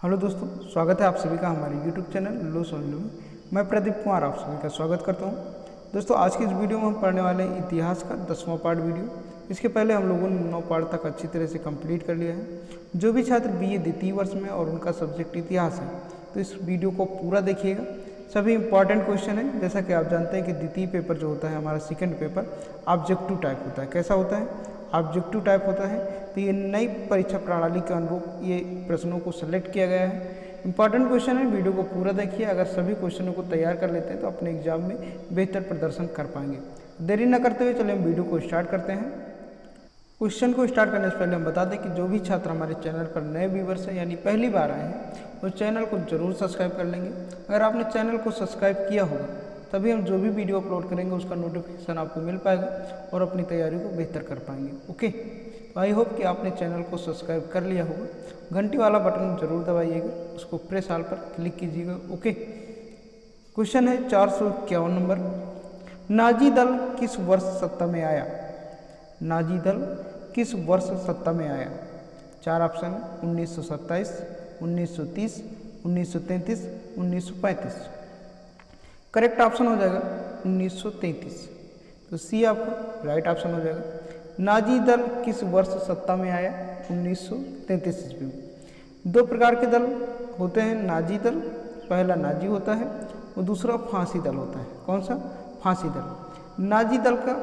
Hello दोस्तों, स्वागत है आप सभी का हमारे YouTube चैनल लो समझ लो में। मैं प्रदीप कुमार आप सभी का स्वागत करता हूं। दोस्तों, आज की इस वीडियो में हम पढ़ने वाले हैं इतिहास का 10वां पार्ट वीडियो। इसके पहले हम लोगों ने 9 पार्ट तक अच्छी तरह से कंप्लीट कर लिया है। जो भी छात्र BA द्वितीय वर्ष में और उनका सब्जेक्ट इतिहास है, तो इस वीडियो को पूरा देखिएगा। सभी इंपॉर्टेंट क्वेश्चन है। जैसा कि आप जानते हैं कि द्वितीय पेपर जो होता है हमारा सेकंड पेपर ऑब्जेक्टिव टाइप होता है। कैसा होता है? ऑब्जेक्टिव टाइप होता है। तो ये नई परीक्षा प्रणाली के अनुरूप ये प्रश्नों को सेलेक्ट किया गया है। इंपॉर्टेंट क्वेश्चन है, वीडियो को पूरा देखिए। अगर सभी क्वेश्चनों को तैयार कर लेते हैं तो अपने एग्जाम में बेहतर प्रदर्शन कर पाएंगे। देरी न करते हुए चलिए हम वीडियो को स्टार्ट करते हैं। क्वेश्चन को स्टार्ट करने से पहले हम बता दें कि जो भी छात्र हमारे चैनल पर नए व्यूवर्स हैं यानी पहली बार आए हैं, वो चैनल को जरूर सब्सक्राइब कर लेंगे। अगर आपने चैनल को सब्सक्राइब किया होगा तभी हम जो भी वीडियो अपलोड करेंगे उसका नोटिफिकेशन आपको मिल पाएगा और अपनी तैयारी को बेहतर कर पाएंगे। ओके, तो आई होप कि आपने चैनल को सब्सक्राइब कर लिया होगा। घंटी वाला बटन जरूर दबाइएगा, उसको प्रेस ऑल पर क्लिक कीजिएगा। ओके, क्वेश्चन है 451 नंबर। नाजी दल किस वर्ष सत्ता में आया? नाजी दल किस वर्ष सत्ता में आया? 4 ऑप्शन: 1927, 1930, 1933, 1935। करेक्ट ऑप्शन हो जाएगा 1933। तो सी आपका राइट ऑप्शन हो जाएगा। नाजी दल किस वर्ष सत्ता में आया? 1933 ईस्वी में। 2 प्रकार के दल होते हैं नाजी दल। पहला नाजी होता है और दूसरा फांसी दल होता है। कौन सा? फांसी दल। नाजी दल का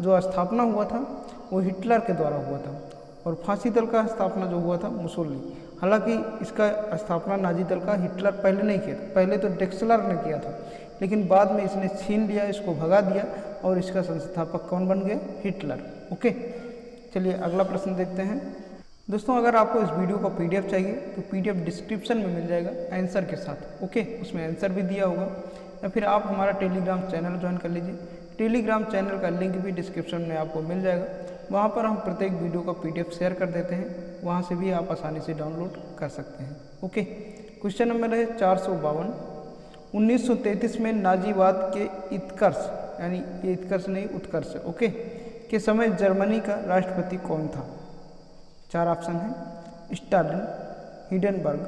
जो स्थापना हुआ था वो हिटलर के द्वारा हुआ था और फांसी दल का स्थापना जो हुआ था मुसोलिनी। हालांकि इसका स्थापना नाजी दल का हिटलर पहले नहीं किया था, पहले तो डेक्सलर ने किया था, लेकिन बाद में इसने छीन लिया, इसको भगा दिया और इसका संस्थापक कौन बन गया? हिटलर। ओके, चलिए अगला प्रश्न देखते हैं। दोस्तों, अगर आपको इस वीडियो का PDF चाहिए तो PDF डिस्क्रिप्शन में मिल जाएगा आंसर के साथ। ओके, उसमें आंसर भी दिया होगा, या फिर आप हमारा टेलीग्राम चैनल ज्वाइन कर लीजिए। टेलीग्राम चैनल का लिंक भी डिस्क्रिप्शन में आपको मिल जाएगा। वहाँ पर हम प्रत्येक वीडियो का PDF शेयर कर देते हैं, वहाँ से भी आप आसानी से डाउनलोड कर सकते हैं। ओके, क्वेश्चन नंबर है 452। 1933 में नाजीवाद के उत्कर्ष, यानी ये उत्कर्ष नहीं उत्कर्ष है, ओके, के समय जर्मनी का राष्ट्रपति कौन था? 4 ऑप्शन है: Stalin, Hindenburg,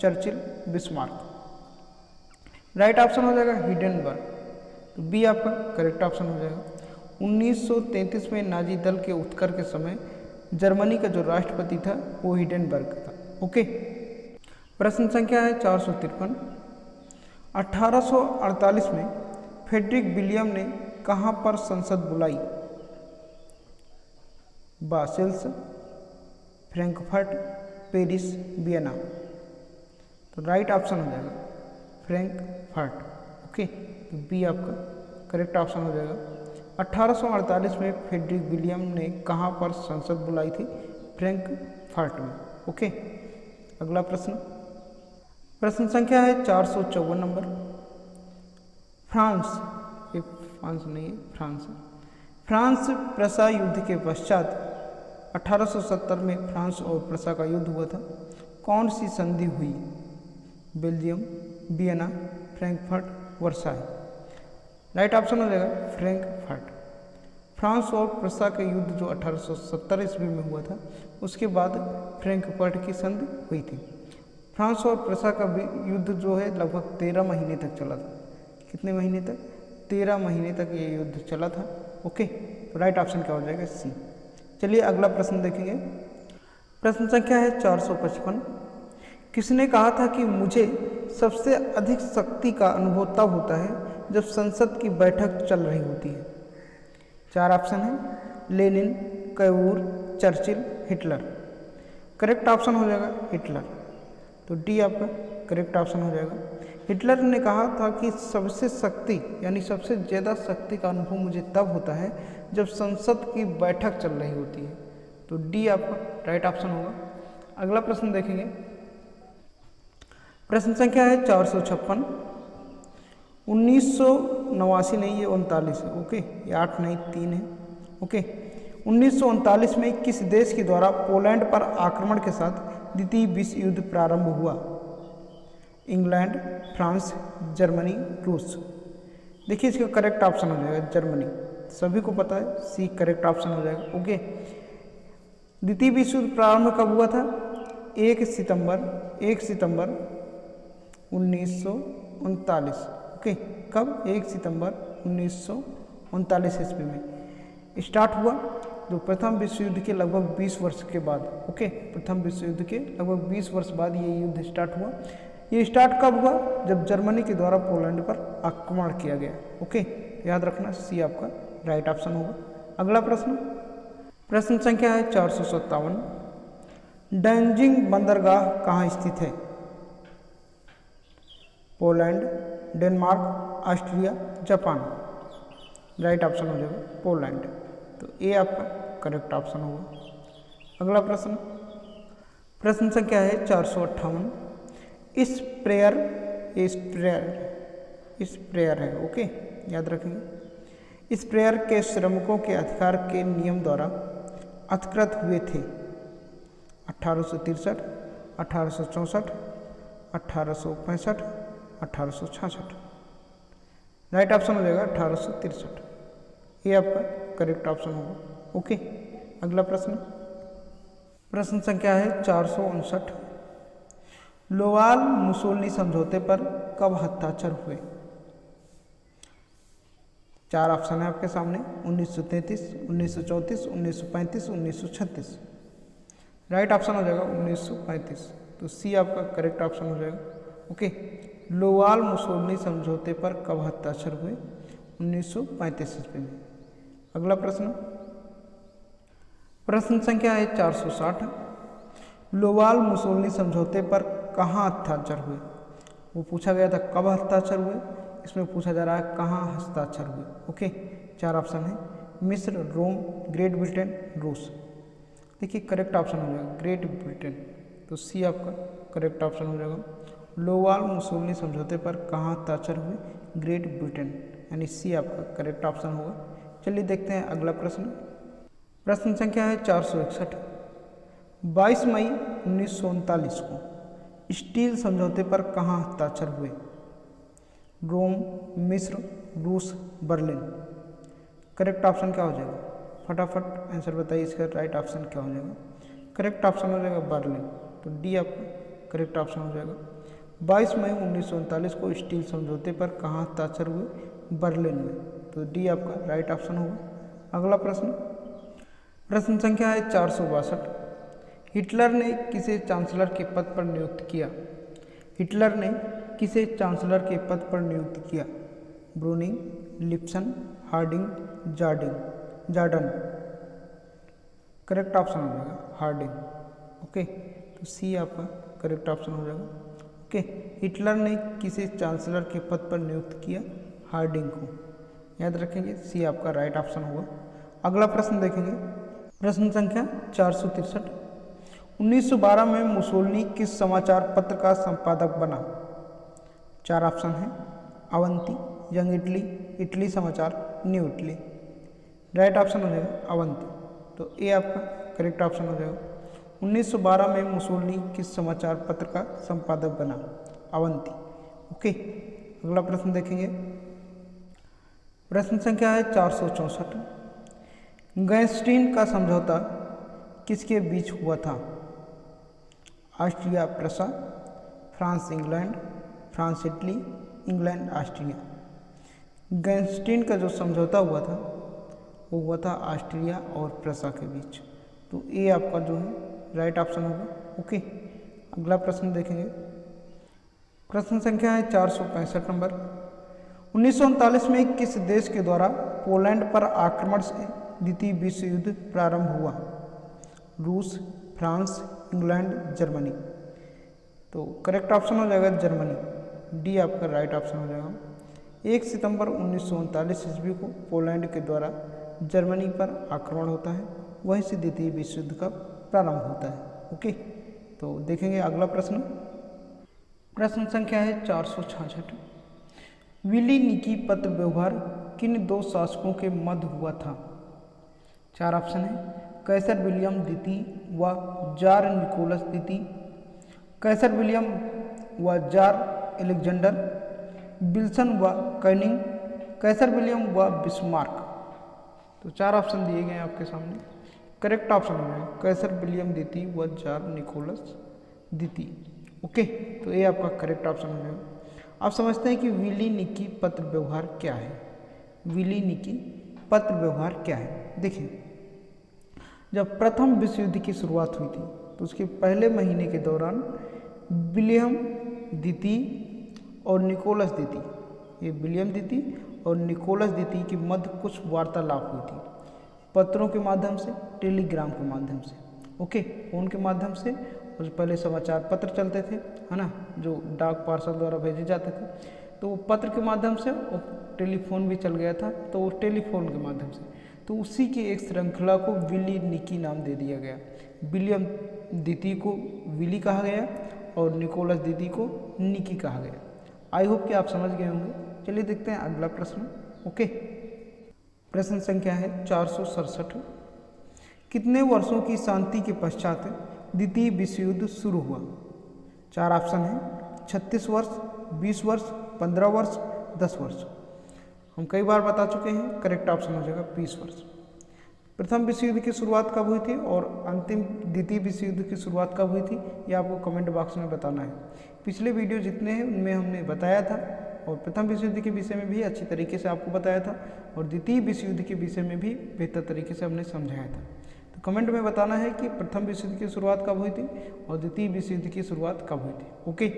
Churchill, Bismarck. Right option हो जाएगा हिडेनबर्ग। तो बी आपका करेक्ट ऑप्शन हो जाएगा। 1933 में नाजी दल के उत्कर्ष के समय जर्मनी का जो राष्ट्रपति था वो हिडेनबर्ग था। ओके, प्रश्न संख्या है 453। 1848 में फ्रेडरिक विलियम ने कहाँ पर संसद बुलाई? बासेल्स, फ्रैंकफर्ट, पेरिस, वियना। तो राइट ऑप्शन हो जाएगा फ्रैंकफर्ट। ओके, तो बी आपका करेक्ट ऑप्शन हो जाएगा। 1848 में फ्रेडरिक विलियम ने कहाँ पर संसद बुलाई थी? फ्रैंकफर्ट में। ओके, अगला प्रश्न, प्रश्न संख्या है 454 नंबर। फ्रांस, ये फ्रांस नहीं है, फ्रांस। फ्रांस प्रसा युद्ध के पश्चात 1870 में फ्रांस और प्रसा का युद्ध हुआ था। कौन सी संधि हुई? Belgium, Vienna, Frankfurt, Versailles. Right option हो जाएगा फ्रैंकफर्ट। फ्रांस और प्रसा का युद्ध जो 1870 ईस्वी में हुआ था, उसके बाद फ्रैंकफर्ट की संधि हुई थी। फ्रांस और प्रसा का युद्ध जो है लगभग 13 महीने तक चला था। कितने महीने तक? 13 महीने तक ये युद्ध चला था। ओके, तो राइट ऑप्शन क्या हो जाएगा? सी। चलिए अगला प्रश्न देखेंगे। प्रश्न संख्या है 455। किसने कहा था कि मुझे सबसे अधिक शक्ति का अनुभव तब होता है जब संसद की बैठक चल रही होती है? 4 ऑप्शन है: Lenin, Cavour, Churchill, Hitler. Correct option हो जाएगा हिटलर। तो डी आपका करेक्ट ऑप्शन हो जाएगा। हिटलर ने कहा था कि सबसे शक्ति यानी सबसे ज़्यादा शक्ति का अनुभव मुझे तब होता है जब संसद की बैठक चल रही होती है। तो डी आपका राइट ऑप्शन होगा। अगला प्रश्न देखेंगे। प्रश्न संख्या है 456। 1989 नहीं, ये 39 है। ओके, ये 8 नहीं 3 है। ओके, 1939 में किस देश के द्वारा पोलैंड पर आक्रमण के साथ द्वितीय विश्व युद्ध प्रारंभ हुआ? इंग्लैंड, फ्रांस, जर्मनी, रूस। देखिए इसका करेक्ट ऑप्शन हो जाएगा जर्मनी। सभी को पता है, सी करेक्ट ऑप्शन हो जाएगा। ओके, द्वितीय विश्व युद्ध प्रारंभ कब हुआ था? 1 सितंबर 1939। ओके, कब? 1 सितंबर 1939 ईस्वी में स्टार्ट हुआ, जो प्रथम विश्व युद्ध के लगभग 20 वर्ष के बाद। ओके, प्रथम विश्व युद्ध के लगभग 20 वर्ष बाद ये युद्ध स्टार्ट हुआ। ये स्टार्ट कब हुआ? जब जर्मनी के द्वारा पोलैंड पर आक्रमण किया गया। ओके, याद रखना, सी आपका राइट ऑप्शन होगा। अगला प्रश्न, प्रश्न संख्या है 457। डैनजिंग बंदरगाह कहाँ स्थित है? Poland, Denmark, Austria, Japan. Right option हो जाएगा पोलैंड, तो ए आपका करेक्ट ऑप्शन होगा। अगला प्रश्न, प्रश्न संख्या है 458। स्प्रेयर है। ओके, याद रखेंगे। स्प्रेयर के श्रमिकों के अधिकार के नियम द्वारा अधिकृत हुए थे 1863, 1864, 1865, 1866। राइट ऑप्शन हो जाएगा 1863, ये आपका करेक्ट ऑप्शन होगा। ओके, अगला प्रश्न, प्रश्न संख्या है 459। लोवाल मुसोलिनी समझौते पर कब हस्ताक्षर हुए? 4 ऑप्शन है आपके सामने, 1933, 1934, 1935, 1936। राइट ऑप्शन हो जाएगा 1935, तो सी आपका करेक्ट ऑप्शन हो जाएगा। ओके, लोवाल मुसोलिनी समझौते पर कब हस्ताक्षर हुए? 1935 ईस्वी में। अगला प्रश्न, प्रश्न संख्या है 460। लोवाल मुसोलिनी समझौते पर कहाँ हस्ताक्षर हुए? वो पूछा गया था कब हस्ताक्षर हुए, इसमें पूछा जा रहा है कहाँ हस्ताक्षर हुए। ओके, 4 ऑप्शन है, मिस्र, रोम, ग्रेट ब्रिटेन, रूस। देखिए करेक्ट ऑप्शन हो जाएगा ग्रेट ब्रिटेन, तो सी आपका करेक्ट ऑप्शन हो जाएगा। लोवाल मुसोलिनी समझौते पर कहाँ हस्ताक्षर हुए? ग्रेट ब्रिटेन, यानी सी आपका करेक्ट ऑप्शन होगा। चलिए देखते हैं अगला प्रश्न, प्रश्न संख्या है 461। 22 मई 1939 को स्टील समझौते पर कहाँ हस्ताक्षर हुए? रोम, मिस्र, रूस, बर्लिन। करेक्ट ऑप्शन क्या हो जाएगा? फटाफट आंसर बताइए, इसका राइट ऑप्शन क्या हो जाएगा? करेक्ट ऑप्शन हो जाएगा बर्लिन, तो डी आपका करेक्ट ऑप्शन हो जाएगा। 22 मई 1939 को स्टील समझौते पर कहाँ हस्ताक्षर हुए? बर्लिन में, तो डी आपका राइट ऑप्शन होगा। अगला प्रश्न, प्रश्न संख्या है 462। हिटलर ने किसे चांसलर के पद पर नियुक्त किया? हिटलर ने किसे चांसलर के पद पर नियुक्त किया? Bruning, Lipson, Harding, Jordan. Correct option हो जाएगा हार्डिंग। ओके, तो सी आपका करेक्ट ऑप्शन हो जाएगा। ओके, हिटलर ने किसे चांसलर के पद पर नियुक्त किया? हार्डिंग को, याद रखेंगे, सी आपका राइट ऑप्शन होगा। अगला प्रश्न देखेंगे, प्रश्न संख्या 463। 1912 में मुसोलिनी किस समाचार पत्र का संपादक बना? 4 ऑप्शन है, अवंती, यंग इटली, इटली समाचार, न्यू इटली। राइट ऑप्शन हो जाएगा अवंती, तो ए आपका करेक्ट ऑप्शन हो जाएगा। 1912 में मुसोलिनी किस समाचार पत्र का संपादक बना? अवंती। ओके, अगला प्रश्न देखेंगे, प्रश्न संख्या है 464। गैस्टीन का समझौता किसके बीच हुआ था? Austria Prussia, France England, France Italy, England Austria. Gastein का जो समझौता हुआ था वो हुआ था ऑस्ट्रिया और प्रसा के बीच, तो ए आपका जो है राइट ऑप्शन होगा। ओके, अगला प्रश्न देखेंगे, प्रश्न संख्या है 465 नंबर। 1939 में किस देश के द्वारा पोलैंड पर आक्रमण से द्वितीय विश्व युद्ध प्रारंभ हुआ? रूस, फ्रांस, इंग्लैंड, जर्मनी। तो करेक्ट ऑप्शन हो जाएगा जर्मनी, डी आपका राइट ऑप्शन हो जाएगा। 1 सितंबर 1939 ईस्वी को पोलैंड के द्वारा जर्मनी पर आक्रमण होता है, वहीं से द्वितीय विश्व युद्ध का प्रारंभ होता है। ओके, तो देखेंगे अगला प्रश्न, प्रश्न संख्या है 466। विली निकी पत्र व्यवहार किन 2 शासकों के मध्य हुआ था? 4 ऑप्शन है, कैसर विलियम द्वितीय व जार निकोलस द्वितीय, कैसर विलियम व जार एलेक्जेंडर, विल्सन व कैनिंग, कैसर विलियम व बिस्मार्क। तो 4 ऑप्शन दिए गए हैं आपके सामने, करेक्ट ऑप्शन हो जाएगा कैसर विलियम द्वितीय व जार निकोलस द्वितीय। ओके, तो ये आपका करेक्ट ऑप्शन हो जाएगा। आप समझते हैं कि विली निकी पत्र व्यवहार क्या है। विली निकी पत्र व्यवहार क्या है? देखिए, जब प्रथम विश्व युद्ध की शुरुआत हुई थी तो उसके पहले महीने के दौरान विलियम द्वितीय और निकोलस द्वितीय, ये विलियम द्वितीय और निकोलस द्वितीय के मध्य कुछ वार्तालाप हुई थी, पत्रों के माध्यम से, टेलीग्राम के माध्यम से। ओके, फोन के माध्यम से, और पहले समाचार पत्र चलते थे, है ना, जो डाक पार्सल द्वारा भेजे जाते थे, तो वो पत्र के माध्यम से, और टेलीफोन भी चल गया था तो वो टेलीफोन के माध्यम से, तो उसी की एक श्रृंखला को विली निकी नाम दे दिया गया। विलियम द्वितीय को विली कहा गया और निकोलस द्वितीय को निकी कहा गया। आई होप कि आप समझ गए होंगे। चलिए देखते हैं अगला प्रश्न। ओके, प्रश्न संख्या है 467। कितने वर्षों की शांति के पश्चात द्वितीय विश्व युद्ध शुरू हुआ? 4 ऑप्शन हैं, 36 वर्ष, 20 वर्ष, 15 वर्ष, 10 वर्ष। हम कई बार बता चुके हैं, करेक्ट ऑप्शन हो जाएगा 20 वर्ष। प्रथम विश्व युद्ध की शुरुआत कब हुई थी और अंतिम द्वितीय विश्व युद्ध की शुरुआत कब हुई थी, ये आपको कमेंट बॉक्स में बताना है। पिछले वीडियो जितने हैं उनमें हमने बताया था, और प्रथम विश्व युद्ध के विषय में भी अच्छी तरीके से आपको बताया था, और द्वितीय विश्व युद्ध के विषय में भी बेहतर तरीके से हमने समझाया था। तो कमेंट में बताना है कि प्रथम विश्व युद्ध की शुरुआत कब हुई थी और द्वितीय विश्व युद्ध की शुरुआत कब हुई थी। ओके,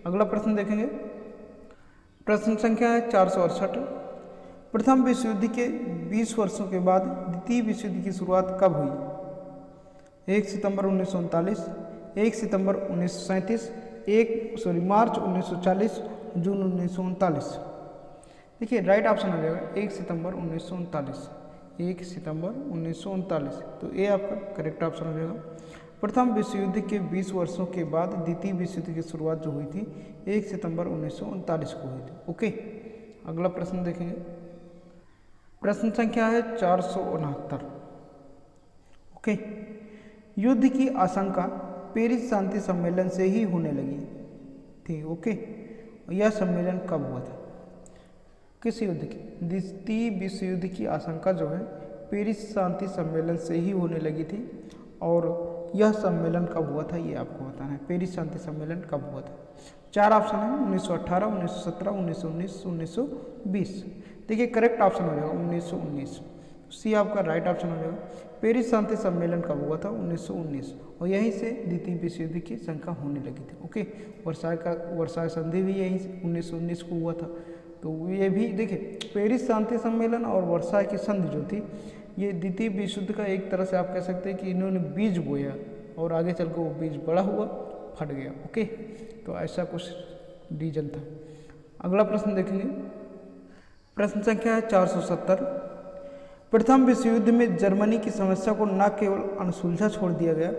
अगला प्रश्न देखेंगे। प्रश्न संख्या है 468। प्रथम विश्व युद्ध के 20 वर्षों के बाद द्वितीय विश्व युद्ध की शुरुआत कब हुई? 1 सितंबर 1939, 1 सितंबर 1937, मार्च 1940, जून 1939। देखिए, राइट ऑप्शन हो जाएगा 1 सितंबर 1939, 1 सितंबर 1939। तो ये आपका करेक्ट ऑप्शन हो जाएगा। प्रथम विश्व युद्ध के 20 वर्षों के बाद द्वितीय विश्व युद्ध की शुरुआत जो हुई थी 1 सितंबर 1939 को हुई थी। ओके, अगला प्रश्न देखेंगे। प्रश्न संख्या है 469। ओके, युद्ध की आशंका पेरिस शांति सम्मेलन से ही होने लगी थी। ओके, यह सम्मेलन कब हुआ था? किस युद्ध की? द्वितीय विश्व युद्ध की आशंका जो है पेरिस शांति सम्मेलन से ही होने लगी थी, और यह सम्मेलन कब हुआ था ये आपको बताना है। पेरिस शांति सम्मेलन कब हुआ था? 4 ऑप्शन है, 1918, 1917, 1919, 1920। देखिए, करेक्ट ऑप्शन हो जाएगा 1919। सी आपका राइट ऑप्शन हो जाएगा। पेरिस शांति सम्मेलन कब हुआ था? 1919, और यहीं से द्वितीय विश्व युद्ध की शंका होने लगी थी। ओके, वर्साय संधि भी यहीं से 1919 को हुआ था। तो ये भी देखिए, पेरिस शांति सम्मेलन और वर्साय की संधि जो थी, ये द्वितीय विश्व युद्ध का एक तरह से आप कह सकते हैं कि इन्होंने बीज बोया, और आगे चल कर वो बीज बड़ा हुआ, फट गया। ओके, तो ऐसा कुछ रीजन था। अगला प्रश्न देखेंगे। प्रश्न संख्या है 470। प्रथम विश्व युद्ध में जर्मनी की समस्या को न केवल अनसुलझा छोड़ दिया गया,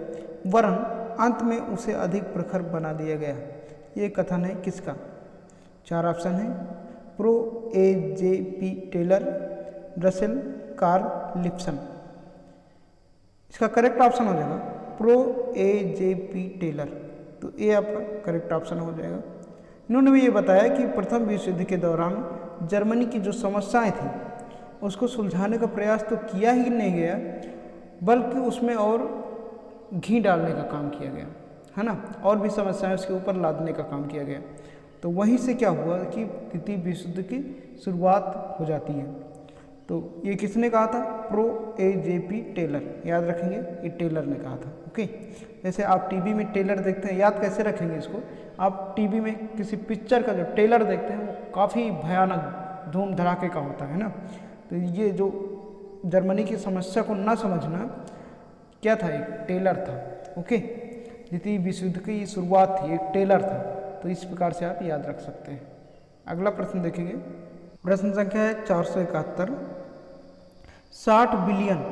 वरन अंत में उसे अधिक प्रखर बना दिया गया। ये कथन है किसका? 4 ऑप्शन है, pro A J P. Taylor, Russell, Karl Lipson. इसका करेक्ट ऑप्शन हो जाएगा प्रो ए.जे.पी. टेलर। तो ये आपका करेक्ट ऑप्शन हो जाएगा। इन्होंने भी ये बताया कि प्रथम विश्व युद्ध के दौरान जर्मनी की जो समस्याएं थी उसको सुलझाने का प्रयास तो किया ही नहीं गया, बल्कि उसमें और घी डालने का काम किया गया, है ना, और भी समस्याएं उसके ऊपर लादने का काम किया गया। तो वहीं से क्या हुआ कि द्वितीय विश्व युद्ध की शुरुआत हो जाती है। तो ये किसने कहा था? Pro A J P. टेलर। याद रखेंगे, ये टेलर ने कहा था। ओके, जैसे आप टीवी में टेलर देखते हैं, याद कैसे रखेंगे इसको? आप टीवी में किसी पिक्चर का जो टेलर देखते हैं वो काफ़ी भयानक धूम धड़ाके का होता है ना। तो ये जो जर्मनी की समस्या को ना समझना क्या था, एक टेलर था। ओके, द्वितीय विश्व युद्ध की शुरुआत थी, एक टेलर था। तो इस प्रकार से आप याद रख सकते हैं। अगला प्रश्न देखेंगे। प्रश्न संख्या है 471। 60 बिलियन,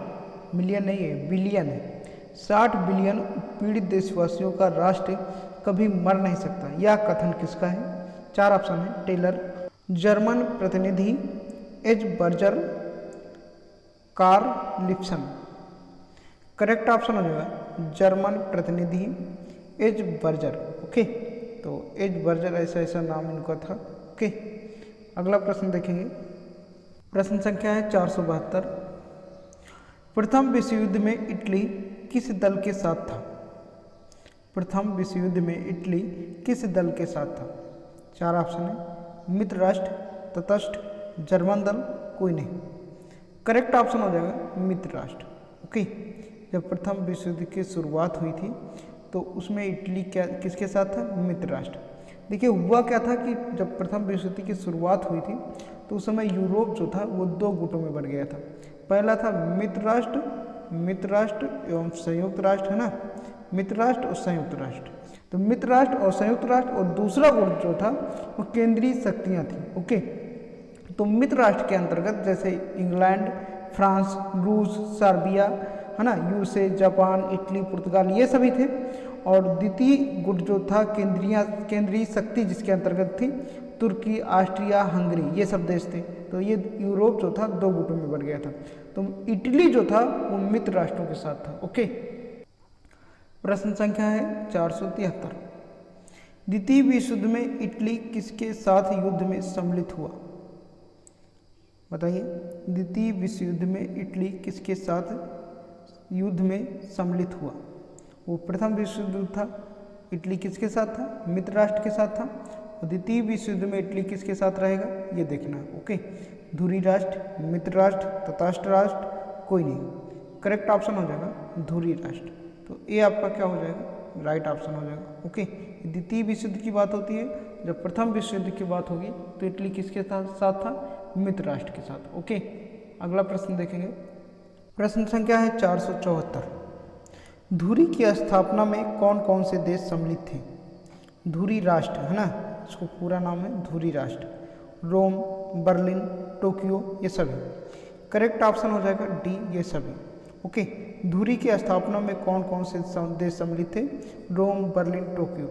मिलियन नहीं है, बिलियन है, 60 बिलियन पीड़ित देशवासियों का राष्ट्र कभी मर नहीं सकता, यह कथन किसका है? 4 ऑप्शन है, टेलर, जर्मन प्रतिनिधि, H Berger, Karl Lipson. Correct option हो जाएगा जर्मन प्रतिनिधि एच बर्जर। ओके, तो एच बर्जर ऐसा नाम इनका था। ओके, अगला प्रश्न देखेंगे। प्रश्न संख्या है 472। प्रथम विश्व युद्ध में इटली किस दल के साथ था? प्रथम विश्व युद्ध में इटली किस दल के साथ था? 4 ऑप्शन है, मित्र राष्ट्र, तटस्थ, जर्मन दल, कोई नहीं। करेक्ट ऑप्शन हो जाएगा मित्र राष्ट्र। ओके, जब प्रथम विश्व युद्ध की शुरुआत हुई थी तो उसमें इटली क्या किसके साथ था? मित्र राष्ट्र। देखिए हुआ क्या था कि जब प्रथम विश्व युद्ध की शुरुआत हुई थी तो उस समय यूरोप जो था वो 2 गुटों में बढ़ गया था। पहला था मित्र राष्ट्र एवं संयुक्त राष्ट्र, है ना, मित्र राष्ट्र और संयुक्त राष्ट्र। तो मित्र राष्ट्र और संयुक्त राष्ट्र, और दूसरा गुट जो था वो केंद्रीय शक्तियाँ थी। ओके, तो मित्र राष्ट्र के अंतर्गत जैसे इंग्लैंड, फ्रांस, रूस, सर्बिया, है ना, यूएसए, जापान, इटली, पुर्तगाल, ये सभी थे। और द्वितीय गुट जो था केंद्रीय शक्ति जिसके अंतर्गत थी तुर्की, ऑस्ट्रिया, हंगरी, ये सब देश थे। तो ये यूरोप जो था 2 गुटों में बढ़ गया था। तो इटली जो था वो मित्र राष्ट्रों के साथ था। ओके, प्रश्न संख्या है 473। द्वितीय विश्व युद्ध में इटली किसके साथ युद्ध में सम्मिलित हुआ? बताइए, द्वितीय विश्व युद्ध में इटली किसके साथ युद्ध में सम्मिलित हुआ? वो प्रथम विश्व युद्ध था, इटली किसके साथ था? मित्र राष्ट्र के साथ था। और द्वितीय विश्व युद्ध में इटली किसके साथ रहेगा ये देखना। ओके, धुरी राष्ट्र, मित्र राष्ट्र, तटस्थ राष्ट्र, कोई नहीं। करेक्ट ऑप्शन हो जाएगा धुरी राष्ट्र। तो ये आपका क्या हो जाएगा? राइट ऑप्शन हो जाएगा। ओके, द्वितीय विश्व युद्ध की बात होती है, जब प्रथम विश्व युद्ध की बात होगी तो इटली किसके साथ था? मित्र राष्ट्र के साथ। ओके, अगला प्रश्न देखेंगे। प्रश्न संख्या है 474। धुरी की स्थापना में कौन कौन से देश सम्मिलित थे? धुरी राष्ट्र, है ना, इसको पूरा नाम है धुरी राष्ट्र। रोम, बर्लिन, टोक्यो, ये सभी। करेक्ट ऑप्शन हो जाएगा डी, ये सभी। ओके, धुरी की स्थापना में कौन कौन से देश सम्मिलित थे? रोम, बर्लिन, टोक्यो।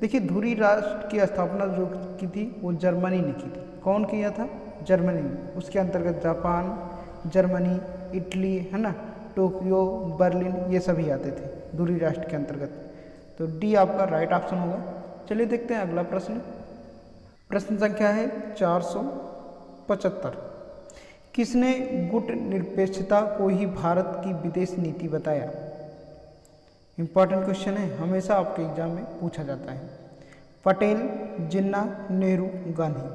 देखिए धुरी राष्ट्र की स्थापना जो की थी वो जर्मनी ने की थी। कौन किया था? जर्मनी। उसके अंतर्गत जापान, जर्मनी, इटली, है ना, टोक्यो, बर्लिन, ये सभी आते थे धुरी राष्ट्र के अंतर्गत। तो डी आपका राइट ऑप्शन होगा। चलिए देखते हैं अगला प्रश्न। प्रश्न संख्या है 475। किसने गुट निरपेक्षता को ही भारत की विदेश नीति बताया? इंपॉर्टेंट क्वेश्चन है, हमेशा आपके एग्जाम में पूछा जाता है। पटेल, जिन्ना, नेहरू, गांधी।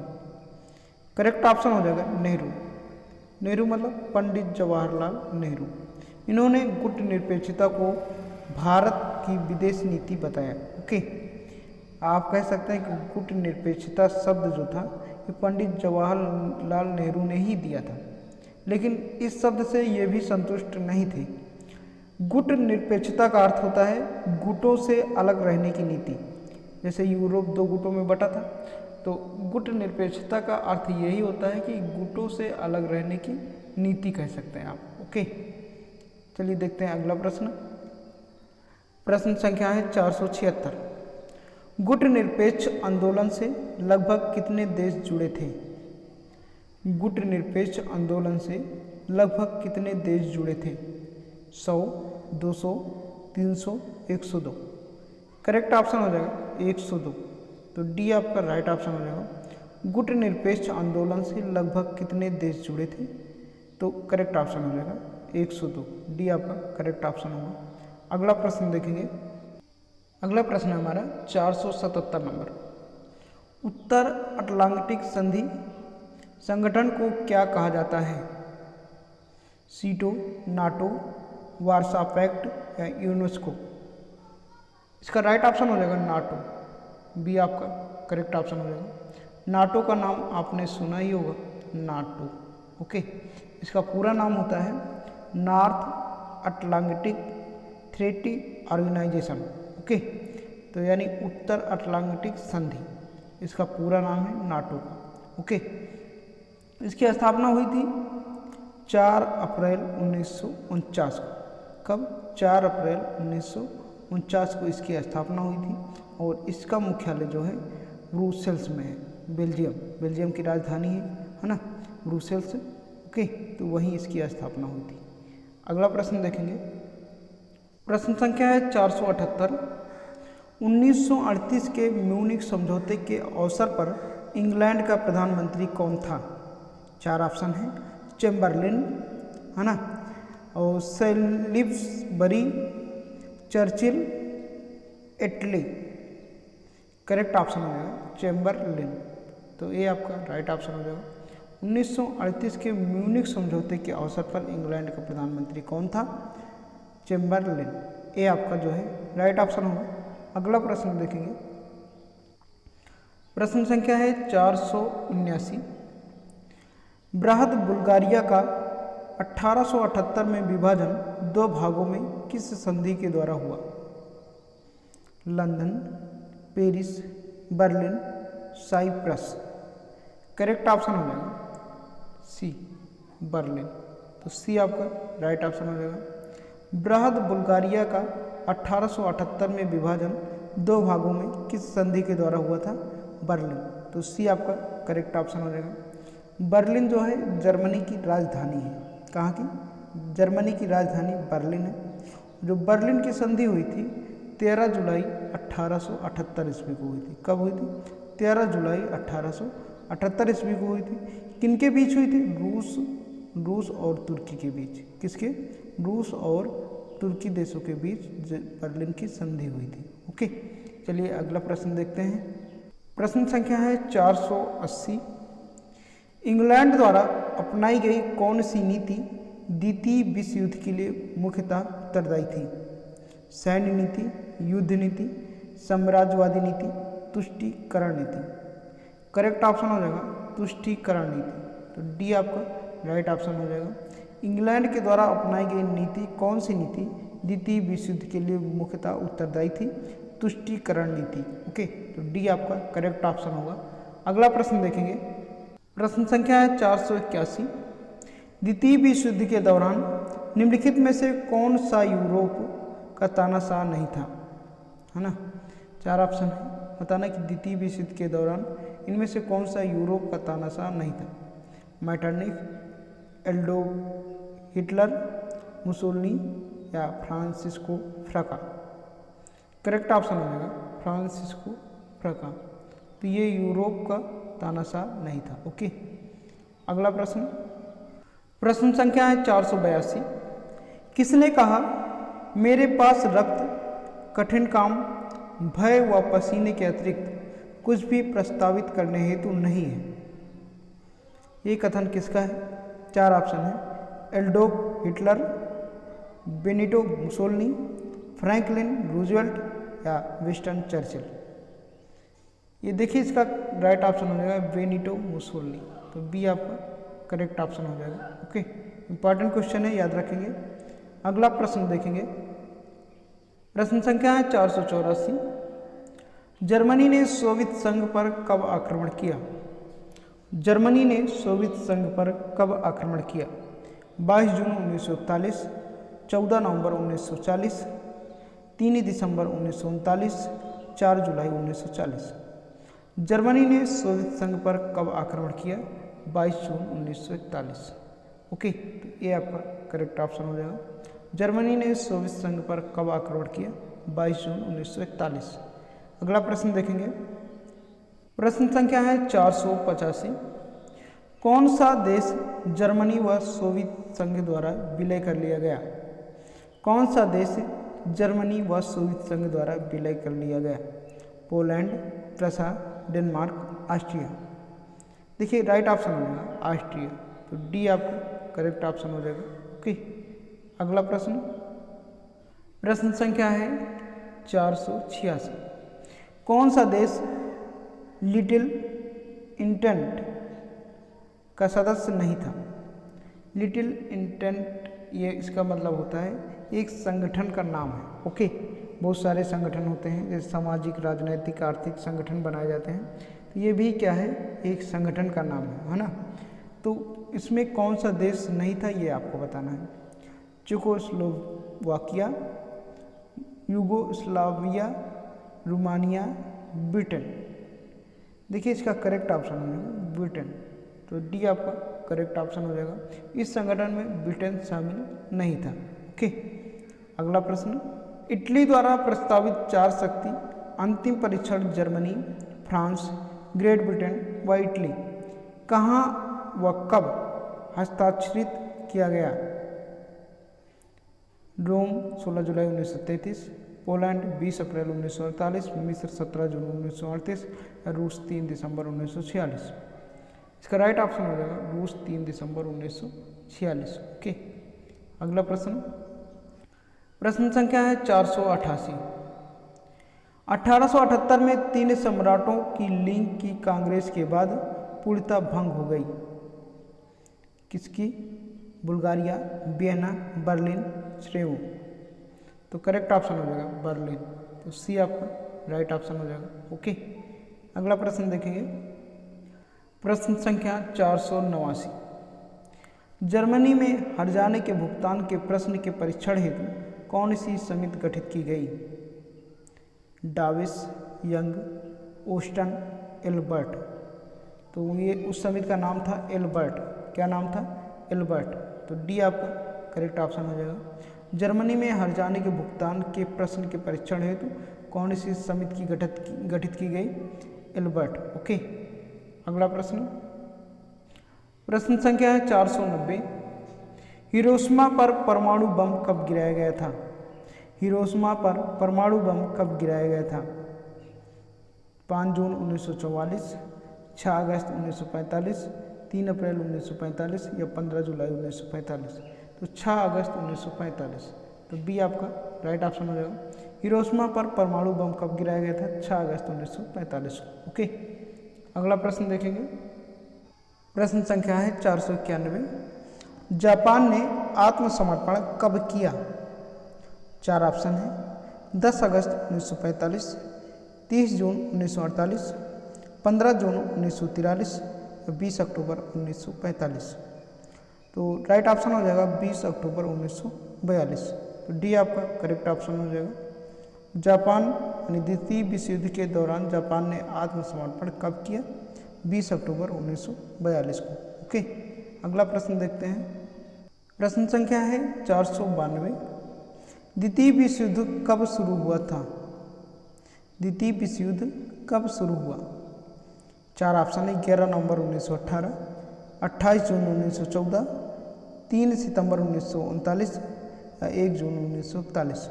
करेक्ट ऑप्शन हो जाएगा नेहरू। नेहरू मतलब पंडित जवाहरलाल नेहरू। इन्होंने गुट निरपेक्षता को भारत की विदेश नीति बताया। ओके, आप कह सकते हैं कि गुट निरपेक्षता शब्द जो था ये पंडित जवाहरलाल नेहरू ने ही दिया था, लेकिन इस शब्द से ये भी संतुष्ट नहीं थे। गुट निरपेक्षता का अर्थ होता है गुटों से अलग रहने की नीति। जैसे यूरोप 2 गुटों में बटा था, तो गुट निरपेक्षता का अर्थ यही होता है कि गुटों से अलग रहने की नीति कह सकते हैं आप। ओके, चलिए देखते हैं अगला प्रश्न। प्रश्न संख्या है 476। गुट निरपेक्ष आंदोलन से लगभग कितने देश जुड़े थे? गुट निरपेक्ष आंदोलन से लगभग कितने देश जुड़े थे? 100, 200, 300, 102। करेक्ट ऑप्शन हो जाएगा 102। तो डी आपका राइट ऑप्शन हो जाएगा। गुट निरपेक्ष आंदोलन से लगभग कितने देश जुड़े थे? तो करेक्ट ऑप्शन हो जाएगा 102। डी आपका करेक्ट ऑप्शन होगा। अगला प्रश्न देखेंगे। अगला प्रश्न हमारा 477 नंबर। उत्तर अटलांटिक संधि संगठन को क्या कहा जाता है? सीटो, नाटो, वार्सा पैक्ट या यूनेस्को। इसका राइट ऑप्शन हो जाएगा नाटो। बी आपका करेक्ट ऑप्शन हो जाएगा। नाटो का नाम आपने सुना ही होगा, नाटो। ओके, इसका पूरा नाम होता है North Atlantic Treaty Organization. Okay, तो यानी उत्तर अटलांटिक संधि, इसका पूरा नाम है नाटो। ओके, इसकी स्थापना हुई थी 4 अप्रैल 1949 को। कब? 4 अप्रैल 1949 को इसकी स्थापना हुई थी। और इसका मुख्यालय जो है ब्रुसेल्स में है, बेल्जियम की राजधानी है ना ब्रुसेल्स। ओके, तो वहीं इसकी स्थापना हुई थी। अगला प्रश्न देखेंगे। प्रश्न संख्या है 478। 1938 के म्यूनिख समझौते के अवसर पर इंग्लैंड का प्रधानमंत्री कौन था? 4 ऑप्शन है। चैम्बरलिन, है ना, और Salisbury, Churchill Italy, correct option हो जाएगा चैम्बरलिन। तो ये आपका राइट ऑप्शन हो जाएगा। 1938 के म्यूनिख समझौते के अवसर पर इंग्लैंड का प्रधानमंत्री कौन था? चैम्बरलिन। ये आपका जो है राइट ऑप्शन होगा। अगला प्रश्न देखेंगे, प्रश्न संख्या है 479। बृहद बुल्गारिया का 1878 में विभाजन दो भागों में किस संधि के द्वारा हुआ? London, Paris, Berlin, Cyprus. Correct option हो जाएगा सी, बर्लिन। तो सी आपका राइट ऑप्शन हो जाएगा। बृहद बुल्गारिया का 1878 में विभाजन दो भागों में किस संधि के द्वारा हुआ था? बर्लिन। तो सी आपका करेक्ट ऑप्शन हो जाएगा। बर्लिन जो है जर्मनी की राजधानी है। कहाँ की? जर्मनी की राजधानी बर्लिन है। जो बर्लिन की संधि हुई थी 13 जुलाई 1878 ईस्वी को हुई थी। कब हुई थी? 13 जुलाई 1878 ईस्वी को हुई थी। किनके बीच हुई थी? रूस और तुर्की के बीच। किसके? रूस और तुर्की देशों के बीच बर्लिन की संधि हुई थी। ओके, चलिए अगला प्रश्न देखते हैं। प्रश्न संख्या है 480। इंग्लैंड द्वारा अपनाई गई कौन सी नीति द्वितीय विश्व युद्ध के लिए मुख्यतः उत्तरदायी थी? सैन्य नीति, युद्ध नीति, साम्राज्यवादी नीति, तुष्टीकरण नीति। करेक्ट ऑप्शन हो जाएगा तुष्टीकरण नीति। तो डी आपका राइट ऑप्शन हो जाएगा। इंग्लैंड के द्वारा अपनाई गई नीति कौन सी नीति द्वितीय विश्व युद्ध के लिए मुख्यतः उत्तरदायी थी? तुष्टीकरण नीति। ओके, तो डी आपका करेक्ट ऑप्शन होगा। अगला प्रश्न देखेंगे। प्रश्न संख्या है 481। द्वितीय विश्व युद्ध के दौरान निम्नलिखित में से कौन सा यूरोप का तानाशाह नहीं था? है ना, चार ऑप्शन है, बताना कि द्वितीय विश्व युद्ध के दौरान इनमें से कौन सा यूरोप का तानाशाह नहीं था? मैटरनिख, एल्डो हिटलर, मुसोलिनी या फ्रांसिस्को फ्रांको। करेक्ट ऑप्शन हो जाएगा फ्रांसिस्को फ्रांको। तो ये यूरोप का तानाशाह नहीं था। ओके, अगला प्रश्न। प्रश्न संख्या है 482। किसने कहा मेरे पास रक्त, कठिन काम, भय व पसीने के अतिरिक्त कुछ भी प्रस्तावित करने हेतु नहीं है? ये कथन किसका है? चार ऑप्शन है, Adolf Hitler, Benito Mussolini, Franklin Roosevelt या विंस्टन चर्चिल। ये देखिए इसका राइट ऑप्शन हो जाएगा बेनिटो मुसोलिनी। तो बी आपका करेक्ट ऑप्शन हो जाएगा। ओके, इंपॉर्टेंट क्वेश्चन है, याद रखेंगे। अगला प्रश्न देखेंगे। प्रश्न संख्या है 484। जर्मनी ने सोवियत संघ पर कब आक्रमण किया? जर्मनी ने सोवियत संघ पर कब आक्रमण किया? 22 जून 1941, 14 नवंबर 1940, 3 दिसंबर 1939, 4 जुलाई 1940। जर्मनी ने सोवियत संघ पर कब आक्रमण किया? 22 जून 1941। ओके, तो ये आपका करेक्ट ऑप्शन हो जाएगा। जर्मनी ने सोवियत संघ पर कब आक्रमण किया? 22 जून 1941। अगला प्रश्न देखेंगे। प्रश्न संख्या है 485। कौन सा देश जर्मनी व सोवियत संघ द्वारा विलय कर लिया गया? कौन सा देश जर्मनी व सोवियत संघ द्वारा विलय कर लिया गया? Poland, Russia, Denmark, Austria. देखिए राइट ऑप्शन हो जाएगा ऑस्ट्रिया। तो डी आपका करेक्ट ऑप्शन हो जाएगा। ओके, अगला प्रश्न। प्रश्न संख्या है 486। कौन सा देश लिटिल इंटेंट का सदस्य नहीं था? लिटिल इंटेंट ये इसका मतलब होता है एक संगठन का नाम है। ओके, बहुत सारे संगठन होते हैं जैसे सामाजिक, राजनीतिक, आर्थिक संगठन बनाए जाते हैं। तो ये भी क्या है? एक संगठन का नाम है ना। तो इसमें कौन सा देश नहीं था ये आपको बताना है। Czechoslovakia, Yugoslavia, Romania, Britain. देखिए इसका करेक्ट ऑप्शन हो जाएगा ब्रिटेन। तो डी आपका करेक्ट ऑप्शन हो जाएगा। इस संगठन में ब्रिटेन शामिल नहीं था। ओके, अगला प्रश्न। इटली द्वारा प्रस्तावित 4 शक्ति अंतिम परीक्षण जर्मनी, फ्रांस, ग्रेट ब्रिटेन व इटली कहाँ व कब हस्ताक्षरित किया गया? रोम 16 जुलाई 1933, पोलैंड 20 अप्रैल 1948, मिस्र 17 जून 1938, रूस 3 दिसंबर 1946। इसका राइट ऑप्शन हो जाएगा रूस 3 दिसंबर 1946। ओके, अगला प्रश्न, प्रश्न संख्या है 488। 1878 में 3 सम्राटों की लीग की कांग्रेस के बाद पूर्णतः भंग हो गई। किसकी? Bulgaria, Vienna, Berlin, Sarajevo. तो करेक्ट ऑप्शन हो जाएगा बर्लिन। तो सी आपका राइट ऑप्शन हो जाएगा। ओके, अगला प्रश्न देखेंगे, प्रश्न संख्या 489। जर्मनी में हर्जाने के भुगतान के प्रश्न के परीक्षण हेतु कौन सी समिति गठित की गई? डाविस, यंग, ओस्टन, एल्बर्ट। तो ये उस समिति का नाम था एल्बर्ट। क्या नाम था? एल्बर्ट। तो डी आपका करेक्ट ऑप्शन हो जाएगा। जर्मनी में हर्जाने के भुगतान के प्रश्न के परीक्षण हेतु कौन सी समिति की गठित की गई? एल्बर्ट। ओके, अगला प्रश्न, प्रश्न संख्या है 490। हिरोशिमा पर परमाणु बम कब गिराया गया था? हिरोशिमा पर परमाणु बम कब गिराया गया था? 5 जून 1944, 6 अगस्त 1945, 3 अप्रैल 1945 या 15 जुलाई 1945। तो 6 अगस्त 1945। तो बी आपका राइट ऑप्शन हो जाएगा। हिरोशिमा पर परमाणु बम कब गिराया गया था? 6 अगस्त 1945। ओके, अगला प्रश्न देखेंगे, प्रश्न संख्या है 491। जापान ने आत्मसमर्पण कब किया? 4 ऑप्शन है। 10 अगस्त 1945, 30 जून 1948, 15 जून 1943, 20 अक्टूबर 1945। तो राइट ऑप्शन हो जाएगा 20 अक्टूबर 1942। तो डी आपका करेक्ट ऑप्शन हो जाएगा। जापान यानी द्वितीय विश्व युद्ध के दौरान जापान ने आत्मसमर्पण कब किया? 20 अक्टूबर 1942 को। ओके, अगला प्रश्न देखते हैं, प्रश्न संख्या है 492। द्वितीय विश्व युद्ध कब शुरू हुआ था? द्वितीय विश्व युद्ध कब शुरू हुआ? 4 ऑप्शन है। 11 नवंबर 1918, 28 जून 1914, 3 सितंबर 1939 या 1 जून 1941।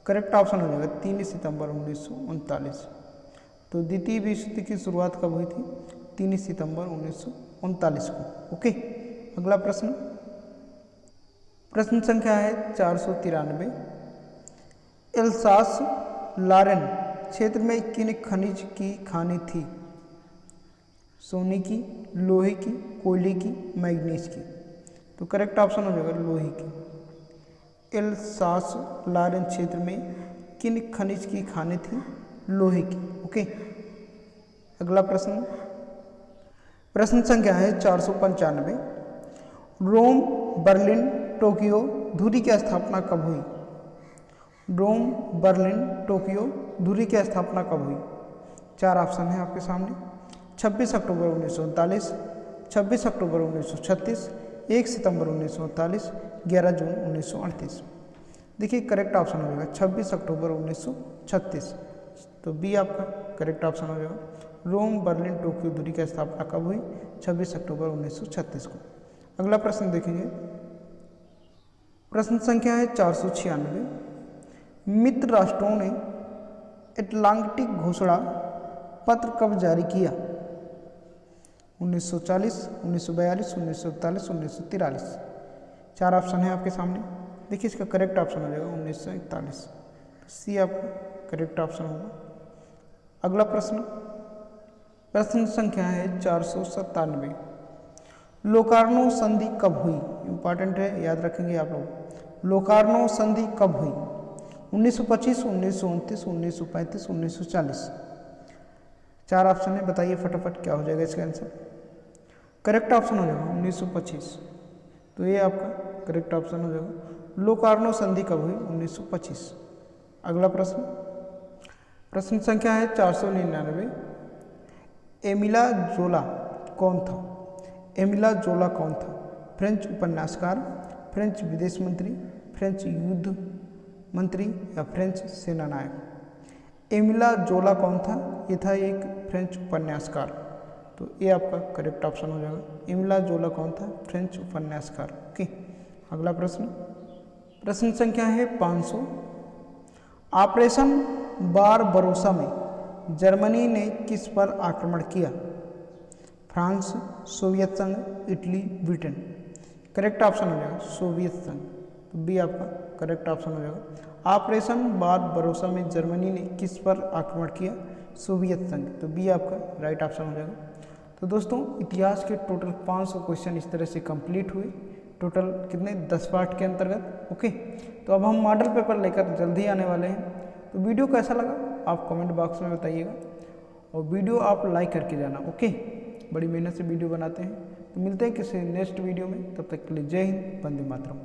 करेक्ट ऑप्शन हो जाएगा 3 सितंबर 1939। तो द्वितीय विश्व युद्ध की शुरुआत कब हुई थी? 3 सितंबर 1939 को। ओके, अगला प्रश्न, प्रश्न संख्या है 493। एल्सास लॉरेन क्षेत्र में किन खनिज की खानी थी? सोने की, लोहे की, कोयले की, मैग्नीज की। तो करेक्ट ऑप्शन हो जाएगा लोहे की। एल्सास लॉरेन क्षेत्र में किन खनिज की खानी थी? लोहे की। ओके, अगला प्रश्न, प्रश्न संख्या है 495। रोम, बर्लिन, टोक्यो धुरी की स्थापना कब हुई? रोम, बर्लिन, टोक्यो धुरी की स्थापना कब हुई? 4 ऑप्शन है आपके सामने। 26 अक्टूबर 1939, 26 अक्टूबर 1936, 1 सितंबर 1939, 11 जून 1938। देखिए करेक्ट ऑप्शन हो जाएगा 26 अक्टूबर 1936। तो बी आपका करेक्ट ऑप्शन हो जाएगा। रोम, बर्लिन, टोक्यो धुरी की स्थापना कब हुई? 26 अक्टूबर 1936 को। अगला प्रश्न देखेंगे, प्रश्न संख्या है 496। मित्र राष्ट्रों ने अटलांटिक घोषणा पत्र कब जारी किया? 1940, 1942, 1941, 1943। 4 ऑप्शन है आपके सामने। देखिए इसका करेक्ट ऑप्शन हो जाएगा 1941। सी आपका करेक्ट ऑप्शन होगा। अगला प्रश्न, प्रश्न संख्या है 497। लोकार्नो संधि कब हुई? इंपॉर्टेंट है, याद रखेंगे आप लोग। लोकार्नो संधि कब हुई? 1925, 1929, 1935, 1940। 4 ऑप्शन है, बताइए फटाफट क्या हो जाएगा इसका आंसर। करेक्ट ऑप्शन हो जाएगा 1925। तो ये आपका करेक्ट ऑप्शन हो जाएगा। लोकार्नो संधि कब हुई? 1925। अगला प्रश्न, प्रश्न संख्या है 499। एमिला जोला कौन था? एमिला जोला कौन था? फ्रेंच उपन्यासकार, फ्रेंच विदेश मंत्री, फ्रेंच युद्ध मंत्री या फ्रेंच सेनानायक। एमिला जोला कौन था? ये था एक फ्रेंच उपन्यासकार। तो ये आपका करेक्ट ऑप्शन हो जाएगा। एमिला जोला कौन था? फ्रेंच उपन्यासकार। ओके, अगला प्रश्न, प्रश्न संख्या है 500। ऑपरेशन बारबरोसा में जर्मनी ने किस पर आक्रमण किया? फ्रांस, सोवियत संघ, इटली, ब्रिटेन। करेक्ट ऑप्शन हो जाएगा सोवियत संघ, तो बी आपका करेक्ट ऑप्शन हो जाएगा। ऑपरेशन बारबरोसा में जर्मनी ने किस पर आक्रमण किया? सोवियत संघ, तो बी आपका राइट ऑप्शन हो जाएगा। तो दोस्तों इतिहास के टोटल 500 क्वेश्चन इस तरह से कंप्लीट हुए, टोटल कितने 10 पार्ट के अंतर्गत। ओके, तो अब हम मॉडल पेपर लेकर जल्दी आने वाले हैं। तो वीडियो कैसा लगा आप कमेंट बॉक्स में बताइएगा, और वीडियो आप लाइक करके जाना। ओके, बड़ी मेहनत से वीडियो बनाते हैं। तो मिलते हैं किसी नेक्स्ट वीडियो में, तब तक के लिए जय हिंद, वंदे मातरम।